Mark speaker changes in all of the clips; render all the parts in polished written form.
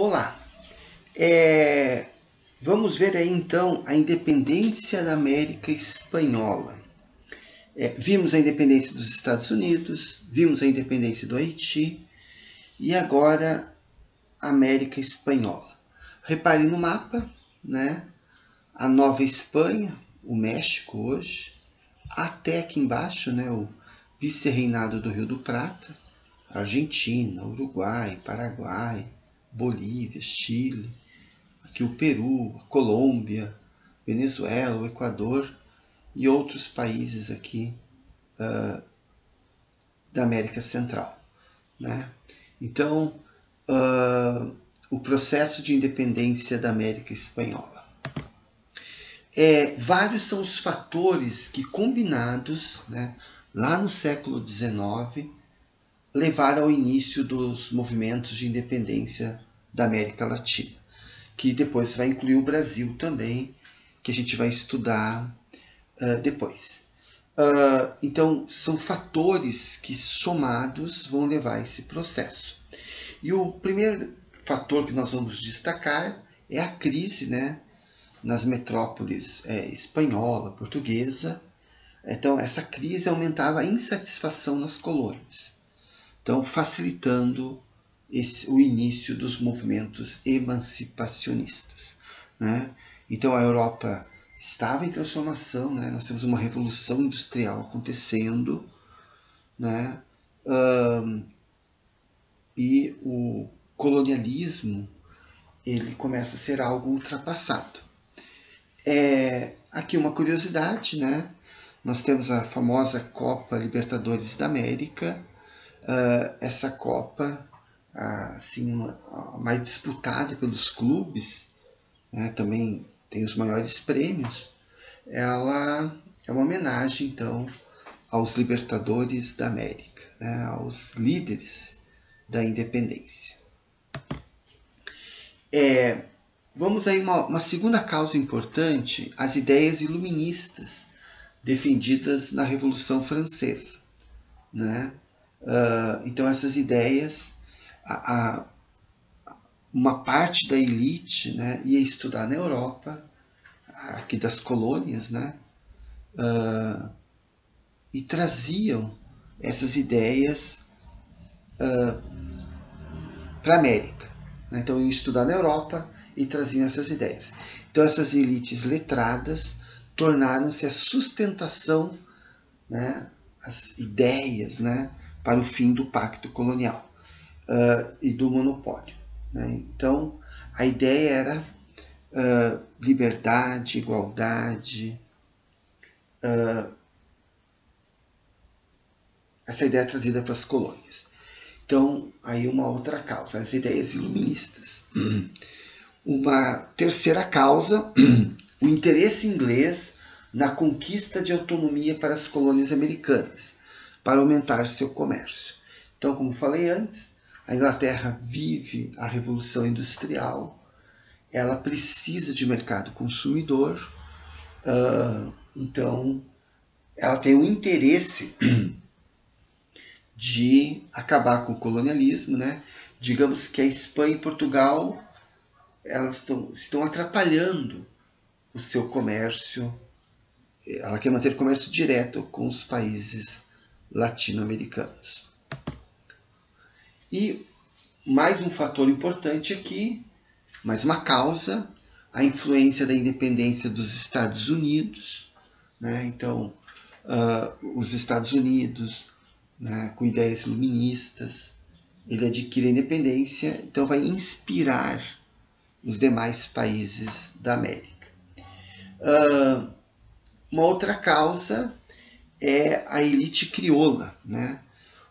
Speaker 1: Olá, é, vamos ver aí então a independência da América Espanhola. Vimos a independência dos Estados Unidos, vimos a independência do Haiti e agora a América Espanhola. Reparem no mapa, né? A Nova Espanha, o México hoje, até aqui embaixo, né? O vice-reinado do Rio do Prata, Argentina, Uruguai, Paraguai, Bolívia, Chile, aqui o Peru, a Colômbia, Venezuela, o Equador e outros países aqui da América Central, né? Então, o processo de independência da América Espanhola. Vários são os fatores que, combinados, né, lá no século XIX, levaram ao início dos movimentos de independência da América Latina, que depois vai incluir o Brasil também, que a gente vai estudar depois. Então, são fatores que somados vão levar a esse processo. E o primeiro fator que nós vamos destacar é a crise, né, nas metrópoles espanhola, portuguesa. Então, essa crise aumentava a insatisfação nas colônias, então facilitando o início dos movimentos emancipacionistas, né? Então a Europa estava em transformação, né? Nós temos uma revolução industrial acontecendo, né? E o colonialismo ele começa a ser algo ultrapassado. Aqui uma curiosidade, né? Nós temos a famosa Copa Libertadores da América. Essa Copa, assim, mais disputada pelos clubes, né? Também tem os maiores prêmios. Ela é uma homenagem, então, aos libertadores da América, né? Aos líderes da independência. Vamos aí uma segunda causa importante, as ideias iluministas defendidas na Revolução Francesa, né? Então essas ideias, uma parte da elite, né, ia estudar na Europa, aqui das colônias, né? E traziam essas ideias para a América, né? Então iam estudar na Europa e traziam essas ideias. Então essas elites letradas tornaram-se a sustentação, né, as ideias, né, para o fim do pacto colonial e do monopólio, né? Então a ideia era liberdade, igualdade, essa ideia trazida para as colônias. Então, aí uma outra causa, as ideias iluministas. Uma terceira causa, o interesse inglês na conquista de autonomia para as colônias americanas, para aumentar seu comércio. Então, como falei antes, a Inglaterra vive a Revolução Industrial, ela precisa de mercado consumidor, então ela tem um interesse de acabar com o colonialismo, né? Digamos que a Espanha e Portugal elas estão atrapalhando o seu comércio. Ela quer manter comércio direto com os países latino-americanos. E mais um fator importante aqui, mais uma causa, a influência da independência dos Estados Unidos, né? Então, os Estados Unidos, né, com ideias iluministas, ele adquire a independência, então vai inspirar os demais países da América. Uma outra causa é a elite crioula, né?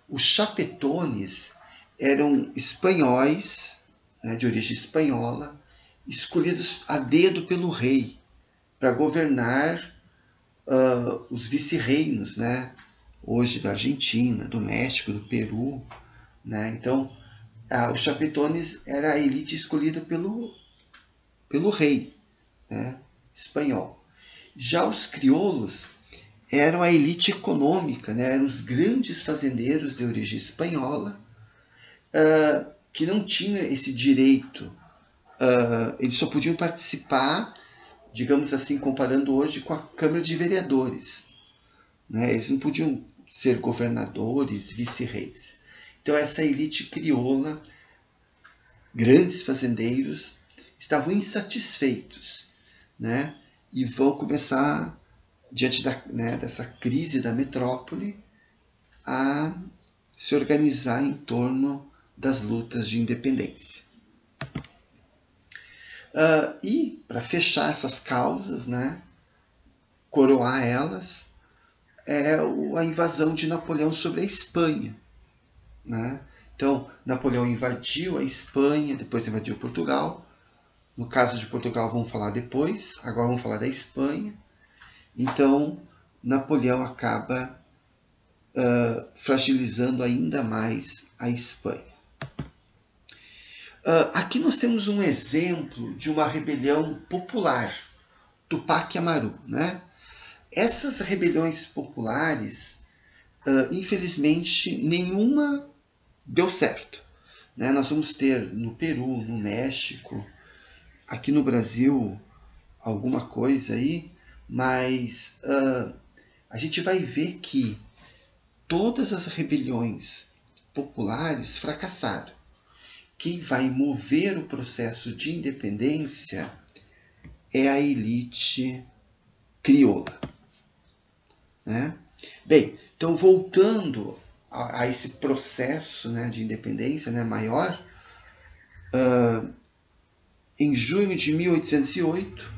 Speaker 1: Os chapetones eram espanhóis, né, de origem espanhola, escolhidos a dedo pelo rei para governar os vice-reinos, né? Hoje da Argentina, do México, do Peru, né? Então, os chapetones era a elite escolhida pelo rei, né, espanhol. Já os crioulos eram a elite econômica, né? Eram os grandes fazendeiros de origem espanhola, que não tinham esse direito. Eles só podiam participar, digamos assim, comparando hoje com a Câmara de Vereadores, né? Eles não podiam ser governadores, vice-reis. Então essa elite crioula, grandes fazendeiros, estavam insatisfeitos, né? E vão começar, diante dessa crise da metrópole, a se organizar em torno das lutas de independência. E para fechar essas causas, né, coroar elas, é a invasão de Napoleão sobre a Espanha, né? Então, Napoleão invadiu a Espanha, depois invadiu Portugal. No caso de Portugal, vamos falar depois. Agora vamos falar da Espanha. Então, Napoleão acaba fragilizando ainda mais a Espanha. Aqui nós temos um exemplo de uma rebelião popular, Tupac Amaru, né? Essas rebeliões populares, infelizmente, nenhuma deu certo, né? Nós vamos ter no Peru, no México, aqui no Brasil, alguma coisa aí, mas a gente vai ver que todas as rebeliões populares fracassaram. Quem vai mover o processo de independência é a elite crioula, né? Bem, então voltando a esse processo, né, de independência, né, maior, em junho de 1808,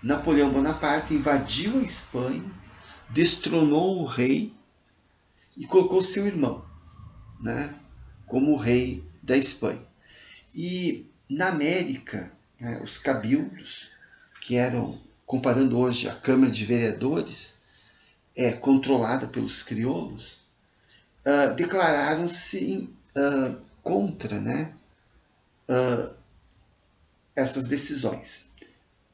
Speaker 1: Napoleão Bonaparte invadiu a Espanha, destronou o rei e colocou seu irmão, né, como rei da Espanha. E na América, né, os cabildos, que eram, comparando hoje a Câmara de Vereadores, controlada pelos crioulos, declararam-se contra, né, essas decisões.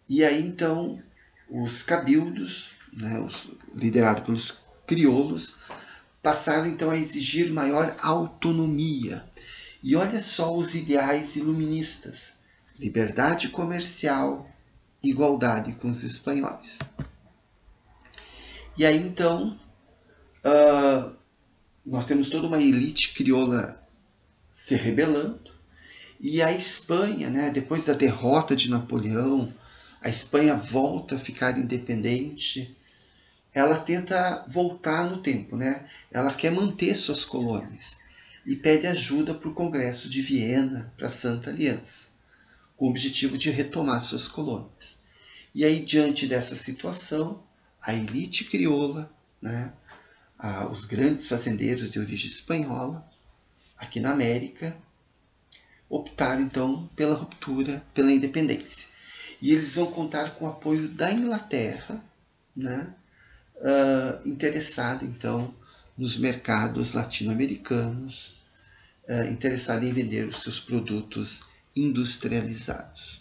Speaker 1: E aí então os cabildos, né, liderados pelos crioulos, passaram então a exigir maior autonomia. E olha só os ideais iluministas: liberdade comercial, igualdade com os espanhóis. E aí então nós temos toda uma elite crioula se rebelando, e a Espanha, né, depois da derrota de Napoleão, a Espanha volta a ficar independente. Ela tenta voltar no tempo, né? Ela quer manter suas colônias e pede ajuda para o Congresso de Viena, para a Santa Aliança, com o objetivo de retomar suas colônias. E aí, diante dessa situação, a elite crioula, né, os grandes fazendeiros de origem espanhola, aqui na América, optaram então pela ruptura, pela independência. E eles vão contar com o apoio da Inglaterra, né, interessada então nos mercados latino-americanos, interessada em vender os seus produtos industrializados.